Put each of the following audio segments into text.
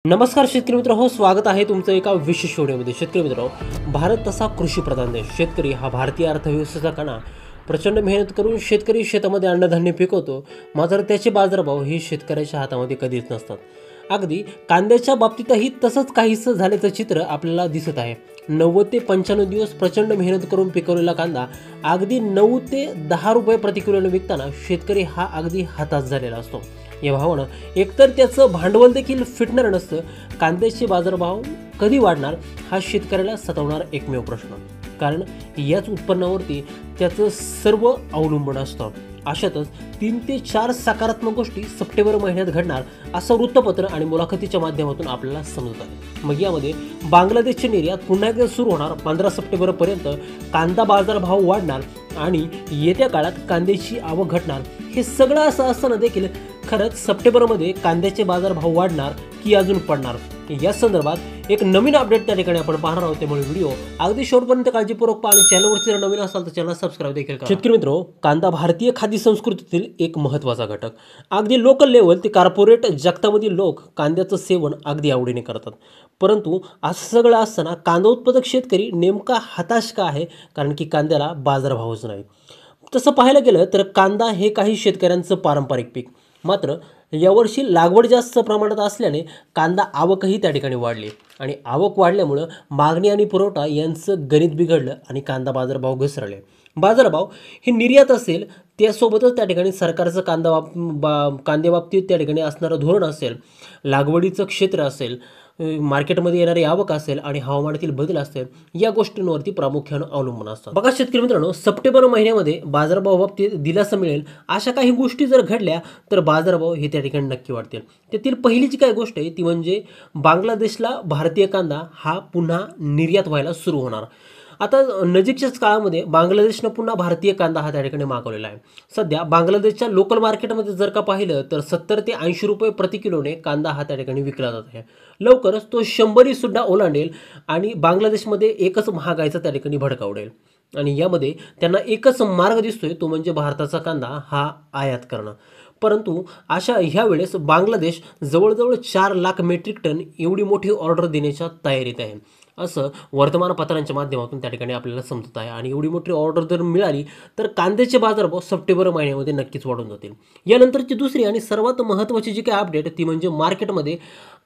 नमस्कार शेतकरी मित्र हो, स्वागत आहे तुमचं एका विशेष व्हिडिओमध्ये। शेतकरी मित्र, भारत तसा कृषीप्रधान देश, शेतकरी हा भारतीय अर्थव्यवस्थेचा कणा। प्रचंड मेहनत करून शेतकरी शेतामध्ये अन्नधान्य पिकवतो, मात्र त्याचे बाजारभाव हे शेतकऱ्याच्या हातामध्ये कधीच नसतात। अगदी कांद्याच्या बाबतीतही तसंच काहीसं झाल्याचं चित्र आपल्याला दिसत आहे। 90 ते 95 दिवस प्रचंड मेहनत करून पिकवलेला कांदा अगदी 9 ते 10 रुपये प्रति किलोने विकताना शेतकरी हा अगदी हताश झालेला असतो। या भावानं एकतर त्याचं भांडवल देखील फिटणार नसतं, कांद्याचे बाजारभाव कधी वाढणार हा शेतकऱ्याला सतावणारा एकमेव प्रश्न, कारण याच उत्पन्नावरती त्याचं सर्व अवलंबून असतं। अशातच 3 ते 4 सकारात्मक गोष्टी सप्टेंबर महिन्यात घडणार असं वृत्तपत्र आणि मुलाखतीच्या माध्यमातून आपल्याला समजत आहे। मग यामध्ये बांगलादेशची निर्यात पुन्हा एकदा सुरू होणार, 15 सप्टेंबरपर्यंत कांदा बाजारभाव वाढणार आणि येत्या काळात कांद्याची आवक घटणार। हे सगळं असं असताना देखील खरंच सप्टेंबरमध्ये कांद्याचे बाजारभाव वाढणार की अजून पडणार, या संदर्भात एक नवीन अपडेट त्या ठिकाणी आपण पाहणार आहोत। त्यामुळे व्हिडिओ अगदी शेवटपर्यंत काळजीपूर्वक पहा आणि चॅनलवरती जर नवीन असाल तर चॅनल सबस्क्राईब देखील करा। शेतकरी मित्रो, कांदा भारतीय खाद्य संस्कृतीतील एक महत्त्वाचा घटक, अगदी लोकल लेवल ते कॉर्पोरेट जगतामधील लोक कांद्याचं सेवन अगदी आवडीने करतात। परंतु असं सगळं असताना कांदा उत्पादक शेतकरी नेमका हताश का आहे? कारण की कांद्याला बाजारभावच नाही। तसं पाहायला गेलं तर कांदा हे काही शेतकऱ्यांचं पारंपरिक पीक, मात्र यावर्षी लागवड जास्त प्रमाणात असल्याने कांदा आवकही त्या ठिकाणी वाढली आणि आवक वाढल्यामुळं मागणी आणि पुरवठा यांचं गणित बिघडलं आणि कांदा बाजारभाव घसरले। बाजारभाव हे निर्यात असेल, त्यासोबतच त्या ठिकाणी सरकारचं कांद्याबाबतीत त्या ठिकाणी असणारं धोरण असेल, लागवडीचं क्षेत्र असेल, मार्केटमध्ये येणारी आवक असेल आणि हवामानातील बदल असेल, या गोष्टींवरती प्रामुख्यानं अवलंबून असतात। बघा शेतकरी मित्रांनो, सप्टेंबर महिन्यामध्ये बाजारभाव बाबतीत दिलासा मिळेल अशा काही गोष्टी जर घडल्या तर बाजारभाव हे त्या ठिकाणी नक्की वाढतील। त्यातील पहिली जी काही गोष्ट आहे ती म्हणजे बांगलादेशला भारतीय कांदा हा पुन्हा निर्यात व्हायला सुरू होणार। आता नजीकच्याच काळामध्ये बांगलादेशनं पुन्हा भारतीय कांदा हा त्या ठिकाणी मागवलेला आहे। सध्या बांगलादेशच्या लोकल मार्केटमध्ये जर का पाहिलं तर 70 ते 80 रुपये प्रति किलोने कांदा हा त्या ठिकाणी विकला जात आहे। लवकरच तो 100 सुद्धा ओलांडेल आणि बांगलादेशमध्ये एकच महागाईचा त्या ठिकाणी भडका उडेल आणि यामध्ये त्यांना एकच मार्ग दिसतोय, तो म्हणजे भारताचा कांदा हा आयात करणं। परंतु ह्या वेळेस बांगलादेश जवळजवळ 4 लाख मेट्रिक टन एवढी मोठी ऑर्डर देण्याच्या तयारीत आहे, असं वर्तमानपत्रांच्या माध्यमातून त्या ठिकाणी आपल्याला समजत आहे। आणि एवढी मोठी ऑर्डर जर मिळाली तर कांद्याचे बाजारभाव सप्टेंबर महिन्यामध्ये नक्कीच वाढून जातील। यानंतरची दुसरी आणि सर्वात महत्त्वाची जी काही अपडेट ती म्हणजे मार्केटमध्ये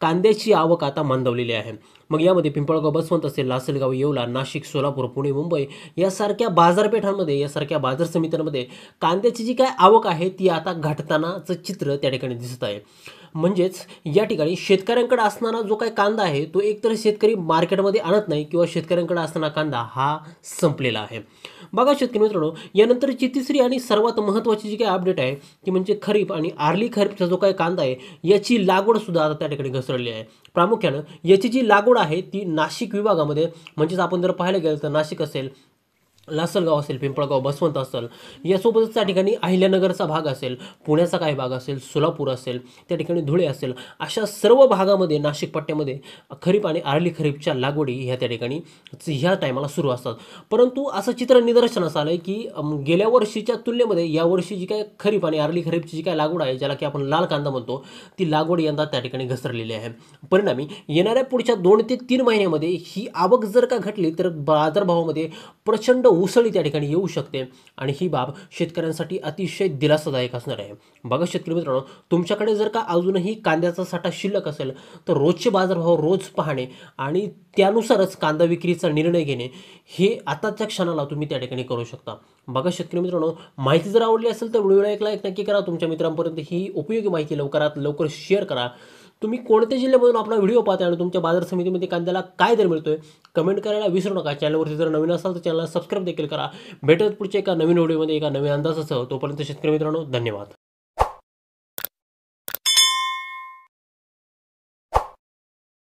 कांद्याची आवक आता मंदावलेली आहे। मग यामध्ये पिंपळगाव बसवंत असेल, लासलगाव, येवला, नाशिक, सोलापूर, पुणे, मुंबई यासारख्या बाजारपेठांमध्ये, यासारख्या बाजार समित्यांमध्ये कांद्याची जी काय आवक आहे ती आता घटतानाचं चित्र त्या ठिकाणी दिसत आहे। म्हणजेच या ठिकाणी शेतकऱ्यांकडे असणारा जो काही कांदा आहे तो एकतर शेतकरी मार्केटमध्ये आणत नाही किंवा शेतकऱ्यांकडे असणारा कांदा हा संपलेला आहे। बघा शेतकरी मित्रांनो, यानंतरची तिसरी आणि सर्वात महत्त्वाची जी काही अपडेट आहे ती म्हणजे खरीप आणि आर्ली खरीपचा जो काही कांदा आहे याची लागवड सुद्धा आता त्या ठिकाणी घसरली आहे। प्रामुख्यानं याची जी लागवड आहे ती नाशिक विभागामध्ये, म्हणजेच आपण जर पाहायला गेलं तर नाशिक असेल, लासलगाव असेल, पिंपळगाव बसवंत असेल, यासोबतच त्या ठिकाणी अहिल्यानगरचा भाग असेल, पुण्याचा काही भाग असेल, सोलापूर असेल, त्या ठिकाणी धुळे असेल, अशा सर्व भागामध्ये नाशिक पट्ट्यामध्ये खरीप आणि आर्ली खरीपच्या लागवडी ह्या त्या ठिकाणी ह्या टायमाला सुरू असतात। परंतु असं चित्र निदर्शनास आलं की गेल्या वर्षीच्या तुलनेमध्ये यावर्षी जी काय खरीप आणि आर्ली खरीपची जी काय लागवड आहे, ज्याला की आपण लाल कांदा म्हणतो, ती लागवड यंदा त्या ठिकाणी घसरलेली आहे। परिणामी येणाऱ्या पुढच्या 2 ते 3 महिन्यामध्ये ही आवक जर का घटली तर बाजारभावामध्ये प्रचंड उसळी त्या ठिकाणी येऊ शकते आणि ही बाब शेतकऱ्यांसाठी अतिशय दिलासादायक असणार आहे। बघा शेतकरी मित्रांनो, तुमच्याकडे जर का अजूनही कांद्याचा साठा शिल्लक असेल तर रोजचे बाजारभाव रोज पाहणे आणि त्यानुसारच कांदा विक्रीचा निर्णय घेणे हे आताच्या क्षणाला तुम्ही त्या ठिकाणी करू शकता। बघा शेतकरी मित्रांनो, माहिती जर आवडली असेल तर व्हिडिओला एक लाईक नक्की करा, तुमच्या मित्रांपर्यंत ही उपयोगी माहिती लवकरात लवकर शेअर करा। तुम्ही कोणत्या जिल्ह्यामधून आपला व्हिडिओ पाहताय आणि तुमच्या बाजार समितीमध्ये कांद्याला काय दर मिळतोय कमेंट करायला विसरू नका। चॅनलवरती जर नवीन असाल तर चॅनलला सबस्क्राईब देखील करा। भेटत पुढच्या एका नवीन व्हिडिओमध्ये एका नवीन अंदाजासह। तोपर्यंत शेतकरी मित्रांनो, धन्यवाद।